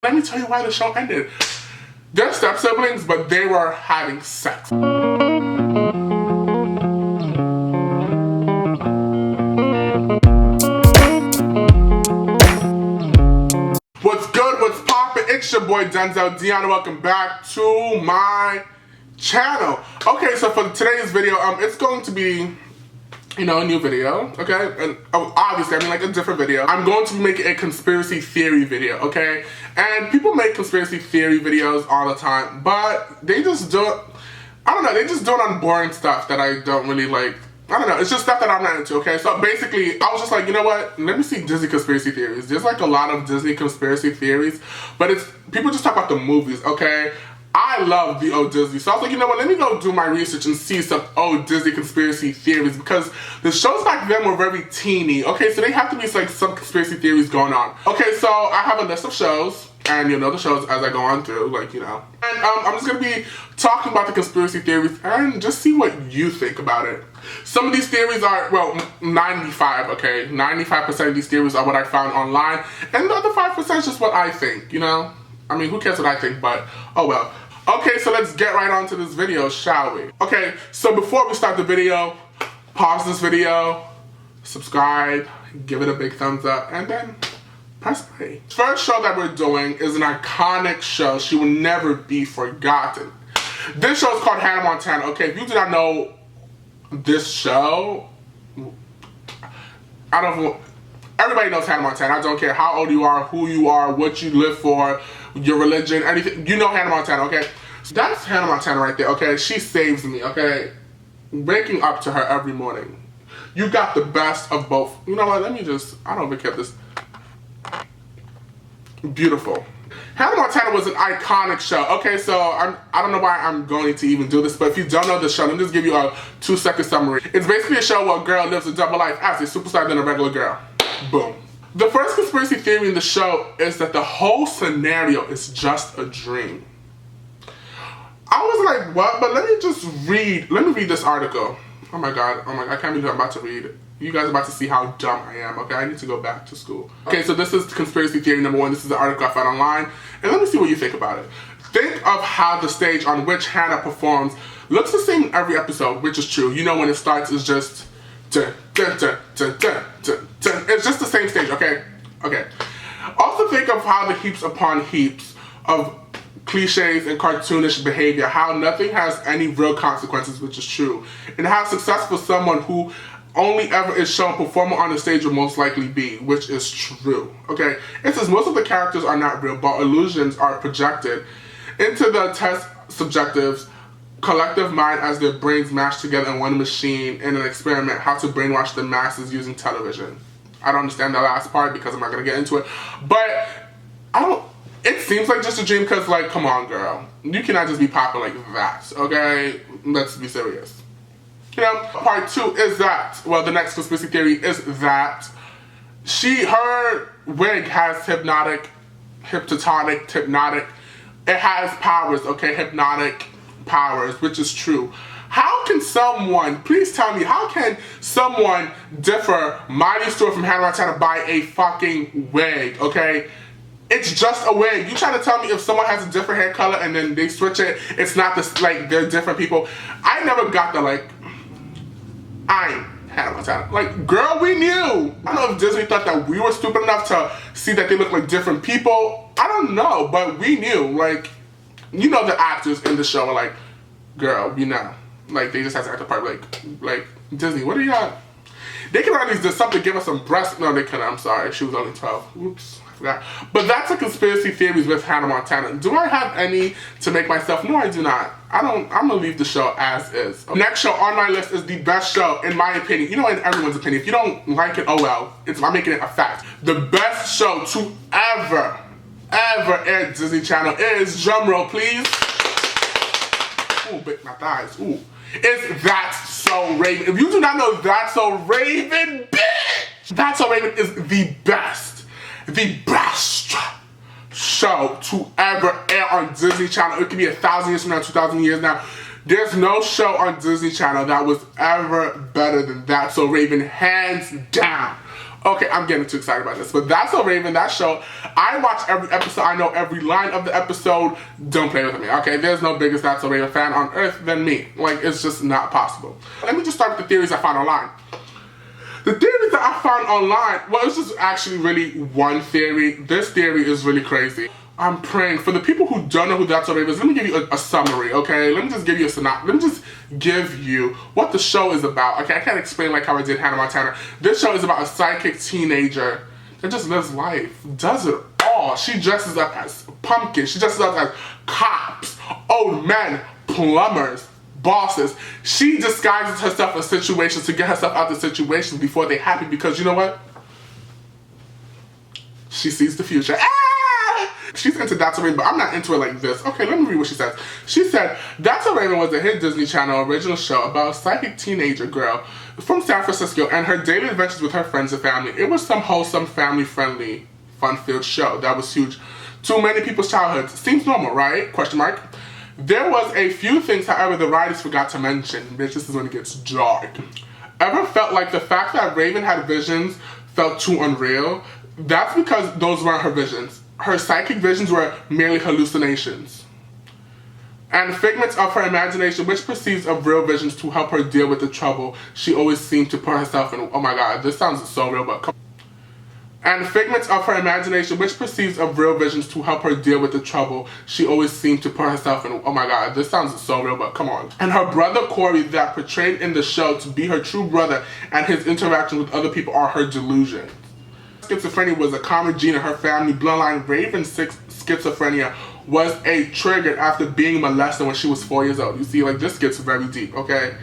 Let me tell you why the show ended. They're step siblings, but they were having sex. What's good? What's poppin'? It's your boy Denzel Dion. Welcome back to my channel. Okay, so for today's video, it's going to be, a new video, okay? And obviously, like a different video. I'm going to be making a conspiracy theory video, okay? And people make conspiracy theory videos all the time, but they just do it, I don't know, they just do it on boring stuff that I don't really like. I don't know, it's just stuff that I'm not into, okay? So basically, I was just like, you know what? Let me see Disney conspiracy theories. There's like a lot of Disney conspiracy theories, but it's, people just talk about the movies, okay? I love the old Disney, so I was like, you know what, let me go do my research and see some old Disney conspiracy theories, because the shows back then were very teeny, okay, so they have to be like some conspiracy theories going on. Okay, so I have a list of shows, and you'll know the shows as I go on through, like, And I'm just going to be talking about the conspiracy theories and just see what you think about it. Some of these theories are, well, 95, okay? 95% of these theories are what I found online, and the other 5% is just what I think, I mean, who cares what I think, but oh well. Okay, so let's get right on to this video, shall we? Okay, so before we start the video, pause this video, subscribe, give it a big thumbs up, and then press play. First show that we're doing is an iconic show. She will never be forgotten. This show is called Hannah Montana. Okay, if you do not know this show, everybody knows Hannah Montana. I don't care how old you are, who you are, what you live for, your religion, anything. You know Hannah Montana, okay? So that's Hannah Montana right there, okay? She saves me, okay? Waking up to her every morning. You got the best of both. You know what? I don't even care this. Beautiful. Hannah Montana was an iconic show. Okay, so I don't know why I'm going to even do this, but if you don't know the show, let me just give you a 2-second summary. It's basically a show where a girl lives a double life as a superstar than a regular girl. Boom. The first conspiracy theory in the show is that the whole scenario is just a dream. I was like, what? But let me read this article. Oh my god, I can't believe I'm about to read it. You guys are about to see how dumb I am, okay? I need to go back to school. Okay, so this is conspiracy theory number 1. This is the article I found online, and let me see what you think about it. Think of how the stage on which Hannah performs looks the same in every episode, which is true. When it starts, it's just dun, dun, dun, dun, dun, dun, dun. It's just the same stage, okay? Okay. Also think of how the heaps upon heaps of cliches and cartoonish behavior, how nothing has any real consequences, which is true, and how successful someone who only ever is shown performing on the stage will most likely be, which is true, okay? It says most of the characters are not real, but illusions are projected into the test subjectives collective mind as their brains mashed together in one machine in an experiment how to brainwash the masses using television. I don't understand the last part because I'm not going to get into it, but it seems like just a dream because, like, come on, girl. You cannot just be popping like that, okay? Let's be serious. Part 2 is that, well, the next conspiracy theory is that her wig has hypnotic, it has powers, okay, hypnotic powers, which is true. How can someone, please tell me, how can someone differ Miley Stewart from Hannah Montana by a fucking wig, okay? It's just a wig. You trying to tell me if someone has a different hair color and then they switch it, it's not this, like, they're different people? I never got the, like, I'm Hannah Montana. Like, girl, we knew. I don't know if Disney thought that we were stupid enough to see that they look like different people. I don't know, but we knew. Like, the actors in the show are like, girl, like, they just have to act the part. Like Disney, what are y'all? They could at least do something, give us some breasts. No, they couldn't. I'm sorry. She was only 12. Oops. I forgot. But that's a conspiracy theories with Hannah Montana. Do I have any to make myself? No, I do not. I'm gonna leave the show as is. Next show on my list is the best show, in my opinion. In everyone's opinion. If you don't like it, oh well. I'm making it a fact. The best show to ever air Disney Channel is, drumroll please. Ooh, bit my thighs. Ooh. It's That's So Raven. If you do not know That's So Raven, bitch! That's So Raven is the best show to ever air on Disney Channel. It could be 1,000 years from now, 2,000 years now. There's no show on Disney Channel that was ever better than That's So Raven, hands down. Okay, I'm getting too excited about this, but That's So Raven, that show, I watch every episode, I know every line of the episode. Don't play with me, okay? There's no biggest That's So Raven fan on earth than me. Like, it's just not possible. Let me just start with the theories I found online. The theories that I found online, well, it's just actually really one theory. This theory is really crazy. I'm praying. For the people who don't know who That's So Raven is, let me give you a summary, okay? Let me just give you a synopsis. Let me just give you what the show is about. Okay, I can't explain like how I did Hannah Montana. This show is about a psychic teenager that just lives life, does it all. She dresses up as pumpkins. She dresses up as cops, old men, plumbers, bosses. She disguises herself in situations to get herself out of situations before they happen, because you know what? She sees the future. She's into That's So Raven, but I'm not into it like this. Okay, let me read what she says. She said, That's So Raven was a hit Disney Channel original show about a psychic teenager girl from San Francisco and her daily adventures with her friends and family. It was some wholesome, family-friendly, fun-filled show that was huge to many people's childhoods. Seems normal, right? Question mark. There was a few things, however, the writers forgot to mention. Bitch, this is when it gets dark. Ever felt like the fact that Raven had visions felt too unreal? That's because those weren't her visions. Her psychic visions were merely hallucinations and figments of her imagination, which perceives of real visions to help her deal with the trouble she always seemed to put herself in. Oh my god, this sounds so real, but come on. And figments of her imagination, which perceives of real visions to help her deal with the trouble she always seemed to put herself in. Oh my god, this sounds so real, but come on. And her brother Corey, that portrayed in the show to be her true brother, and his interaction with other people are her delusions. Schizophrenia was a common gene in her family bloodline. Raven's schizophrenia was a trigger after being molested when she was 4 years old. You see, like, this gets very deep, okay?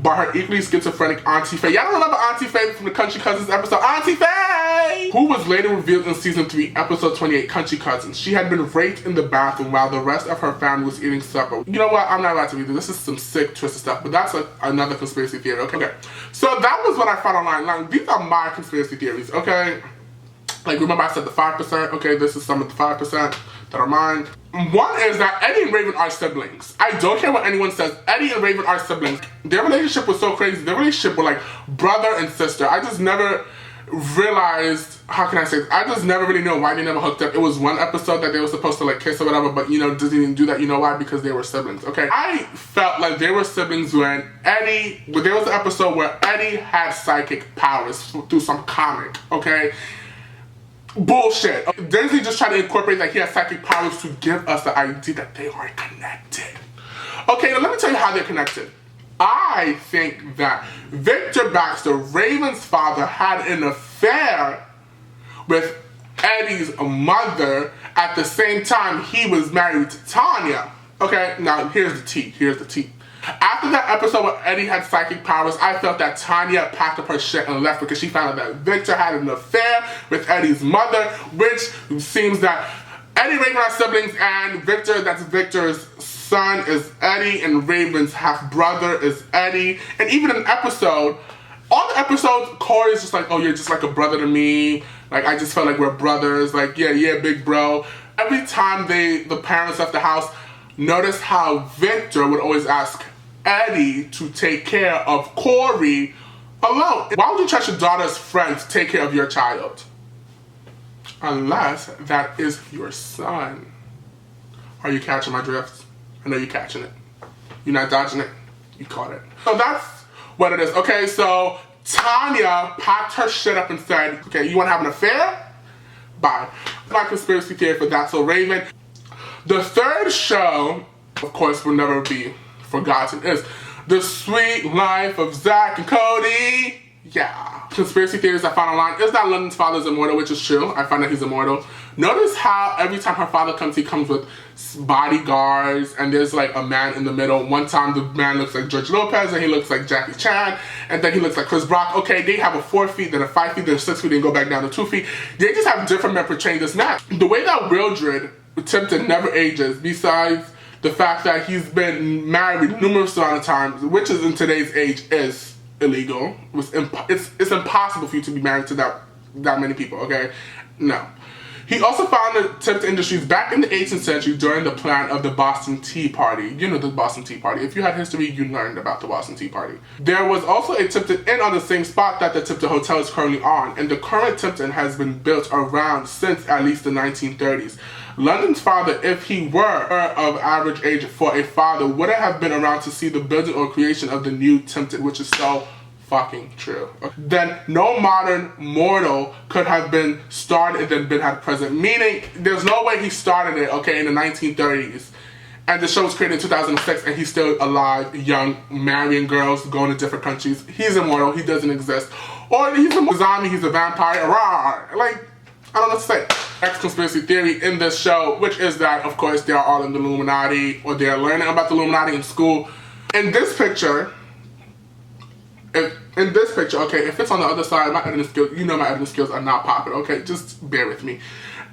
But her equally schizophrenic Auntie Faye. Y'all don't remember Auntie Faye from the Country Cousins episode? Auntie Faye! Who was later revealed in season 3, episode 28, Country Cousins. She had been raped in the bathroom while the rest of her family was eating supper. You know what? I'm not allowed to read this. This is some sick, twisted stuff, but that's another conspiracy theory, okay? So that was what I found online. Like, these are my conspiracy theories, okay? Like, remember I said the 5%? Okay, this is some of the 5% that are mine. One is that Eddie and Raven are siblings. I don't care what anyone says. Eddie and Raven are siblings. Their relationship was so crazy. Their relationship was like brother and sister. I just never realized, how can I say this? I just never really know why they never hooked up. It was one episode that they were supposed to like kiss or whatever, but you know, Disney didn't do that. You know why? Because they were siblings, okay? I felt like they were siblings when there was an episode where Eddie had psychic powers through some comic, okay? Bullshit. Disney just tried to incorporate that he has psychic powers to give us the idea that they are connected. Okay, now let me tell you how they're connected. I think that Victor Baxter, Raven's father, had an affair with Eddie's mother at the same time he was married to Tanya. Okay, now here's the tea. Here's the tea. After that episode where Eddie had psychic powers, I felt that Tanya packed up her shit and left because she found out that Victor had an affair with Eddie's mother, which seems that Eddie and Raven are siblings, and Victor, that's Victor's son, is Eddie, and Raven's half-brother is Eddie. And even in episode, all the episodes, Corey's just like, oh, you're just like a brother to me. Like, I just felt like we're brothers. Like, yeah, big bro. Every time the parents left the house, notice how Victor would always ask Eddie to take care of Corey alone. Why would you trust your daughter's friend to take care of your child? Unless that is your son. Are you catching my drift? I know you're catching it. You're not dodging it. You caught it. So that's what it is. Okay, so Tanya packed her shit up and said, okay, you want to have an affair? Bye. My conspiracy theory for That's So Raven. The third show, of course, will never be forgotten, is The Sweet Life of Zach and Cody. Yeah. Conspiracy theories I found online is that London's father is immortal, which is true. I find that he's immortal. Notice how every time her father comes, he comes with bodyguards, and there's like a man in the middle. One time the man looks like George Lopez, and he looks like Jackie Chan, and then he looks like Chris Brock. Okay, they have a 4 feet, then a 5 feet, then a 6 feet, then go back down to 2 feet. They just have different men portraying this man. The way that Wildred Tipton never ages, besides the fact that he's been married numerous amount of times, which is in today's age is illegal. It's impossible for you to be married to that many people, okay? No. He also founded Tipton Industries back in the 18th century during the plan of the Boston Tea Party. You know the Boston Tea Party. If you had history, you learned about the Boston Tea Party. There was also a Tipton Inn on the same spot that the Tipton Hotel is currently on, and the current Tipton has been built around since at least the 1930s. London's father, if he were of average age for a father, wouldn't have been around to see the building or creation of the new Tipton, which is so fucking true. Then no modern mortal could have been started and then had present. Meaning, there's no way he started it, okay, in the 1930s. And the show was created in 2006 and he's still alive, young, marrying girls, going to different countries. He's immortal, he doesn't exist. Or he's a zombie, he's a vampire, rah. Like, I don't know what to say. Next conspiracy theory in this show, which is that, of course, they are all in the Illuminati, or they're learning about the Illuminati in school. In this picture, okay, if it's on the other side, my editing skills, you know my editing skills are not popular, okay? Just bear with me.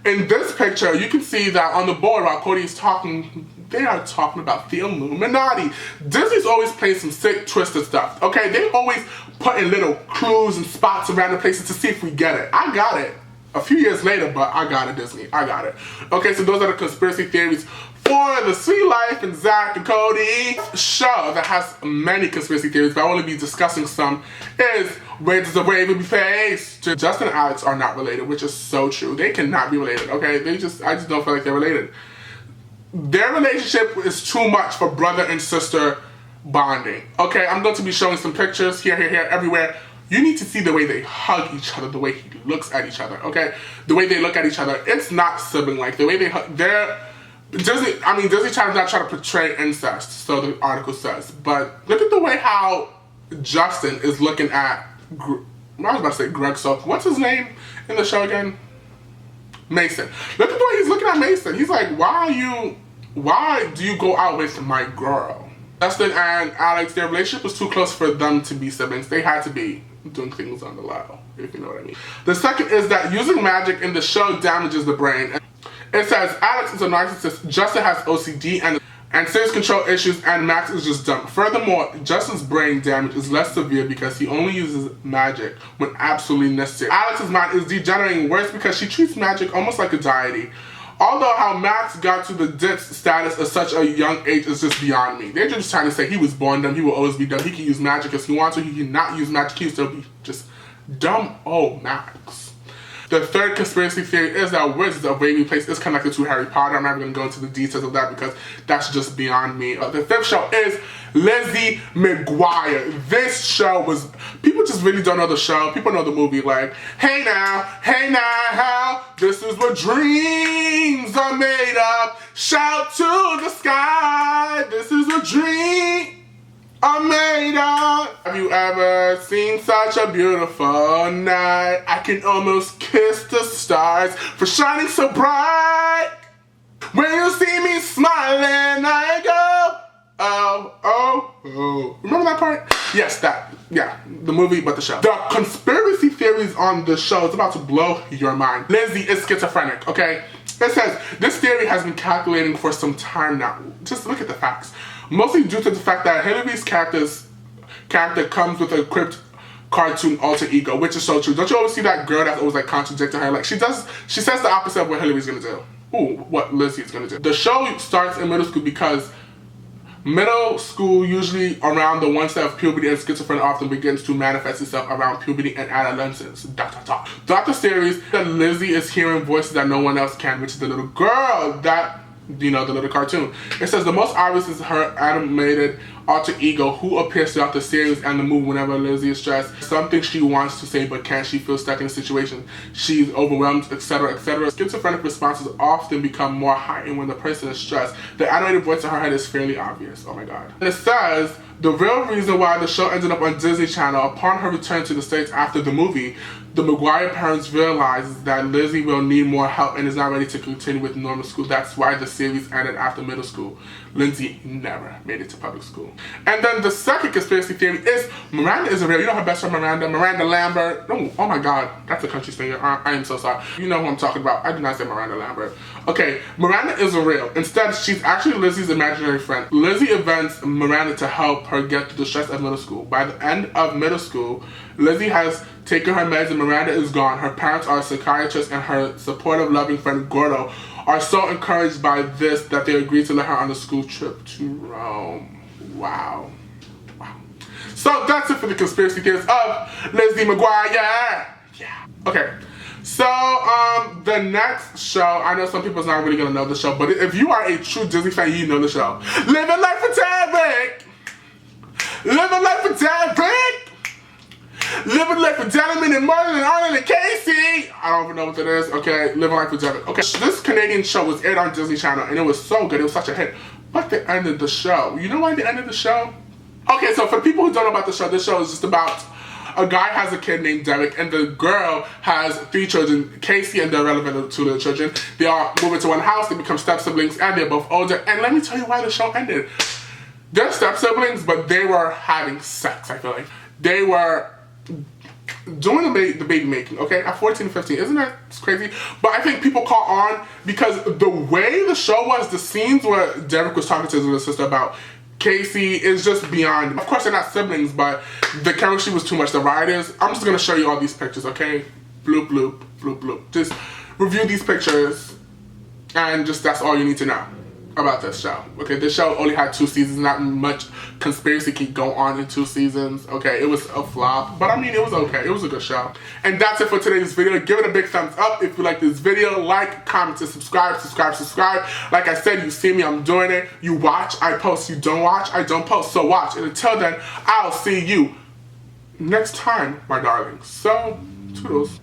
In this picture, you can see that on the board while Cody's talking, they are talking about the Illuminati. Disney's always playing some sick, twisted stuff, okay? They always put in little clues and spots around the places to see if we get it. I got it. A few years later, but I got it, Disney. I got it. Okay, so those are the conspiracy theories for the Sweet Life and Zach and Cody show that has many conspiracy theories, but I will only be discussing some, is where does the Waverly face? Justin and Alex are not related, which is so true. They cannot be related, okay? I just don't feel like they're related. Their relationship is too much for brother and sister bonding. Okay, I'm going to be showing some pictures here, everywhere. You need to see the way they hug each other, the way he looks at each other, okay? The way they look at each other. It's not sibling-like. The way they hug, Disney Channel's not trying to portray incest, so the article says. But look at the way how Justin is looking at, I was about to say Greg, so what's his name in the show again? Mason. Look at the way he's looking at Mason. He's like, why do you go out with my girl? Justin and Alex, their relationship was too close for them to be siblings. They had to be doing things on the low, if you know what I mean. The second is that using magic in the show damages the brain. It says Alex is a narcissist, Justin has OCD and serious control issues, and Max is just dumb. Furthermore, Justin's brain damage is less severe because he only uses magic when absolutely necessary. Alex's mind is degenerating worse because she treats magic almost like a deity. Although how Max got to the ditz status at such a young age is just beyond me. They're just trying to say he was born dumb, he will always be dumb, he can use magic if he wants to, he cannot use magic, he will still be just dumb old Max. The third conspiracy theory is that Wizards of Waverly Place is connected to Harry Potter. I'm not going to go into the details of that because that's just beyond me. The fifth show is Lizzie McGuire. This show was, people just really don't know the show. People know the movie like, hey now, this is what dreams are made of. Shout to the sky, this is what dreams are made of. Have you ever seen such a beautiful night? I can almost kiss the stars for shining so bright. When you see me smiling, I go, oh. Remember that part? Yes, that. Yeah, the movie, but the show. The conspiracy theories on the show is about to blow your mind. Lizzie is schizophrenic, okay? It says, this theory has been calculating for some time now. Just look at the facts. Mostly due to the fact that Hillary's character comes with a crypt cartoon alter ego, which is so true. Don't you always see that girl that's always like contradicting her? Like she says the opposite of what Hillary's gonna do. Ooh, what Lizzie's gonna do. The show starts in middle school because middle school, usually around the onset of puberty, and schizophrenia often begins to manifest itself around puberty and adolescence. Throughout the series, Lizzie is hearing voices that no one else can, which is the little girl that, you know, the little cartoon. It says the most obvious is her animated alter ego who appears throughout the series and the movie whenever Lizzie is stressed. Something she wants to say but can't. She feels stuck in a situation. She's overwhelmed, etc., etc. Schizophrenic responses often become more heightened when the person is stressed. The animated voice in her head is fairly obvious. Oh my god. And it says the real reason why the show ended up on Disney Channel, upon her return to the States after the movie, the McGuire parents realized that Lizzie will need more help and is not ready to continue with normal school. That's why the series ended after middle school. Lindsay never made it to public school. And then the second conspiracy theory is Miranda isn't real. You know her best friend Miranda Lambert. Oh my god, that's a country singer. I am so sorry. You know who I'm talking about. I did not say Miranda Lambert. Okay, Miranda isn't real. Instead, she's actually Lizzie's imaginary friend. Lizzie invents Miranda to help her get through the stress of middle school. By the end of middle school, Lizzie has taking her meds and Miranda is gone. Her parents are a psychiatrist and her supportive, loving friend Gordo are so encouraged by this that they agree to let her on a school trip to Rome. Wow. Wow. So that's it for the conspiracy theories of Lizzie McGuire. Yeah. Okay. So, the next show, I know some people's not really gonna know the show, but if you are a true Disney fan, you know the show. Living Life with Derek! Living Life with Derek! Living Life with Gentlemen and Martin and Arnold and Casey! I don't even know what that is. Okay, Living Life with Derek. Okay, this Canadian show was aired on Disney Channel, and it was so good, it was such a hit. But they ended the show. You know why they ended the show? Okay, so for people who don't know about the show, this show is just about a guy has a kid named Derek, and the girl has 3 children, Casey, and they're relevant to the children. They all move into one house, they become step-siblings, and they're both older. And let me tell you why the show ended. They're step-siblings, but they were having sex, I feel like. They were doing the baby making, okay, at 14 and 15. Isn't that crazy? But I think people caught on because the way the show was, the scenes where Derek was talking to his little sister about Casey is just beyond. Of course, they're not siblings, but the chemistry was too much. The writers, I'm just gonna show you all these pictures, okay? Bloop, bloop, bloop, bloop. Just review these pictures, and just that's all you need to know about this show. Okay, this show only had 2 seasons. Not much conspiracy can go on in 2 seasons. Okay, it was a flop, but I mean, it was okay. It was a good show. And that's it for today's video. Give it a big thumbs up if you like this video. Like, comment, and subscribe. Like I said, you see me, I'm doing it. You watch, I post. You don't watch, I don't post. So watch. And until then, I'll see you next time, my darlings. So, toodles.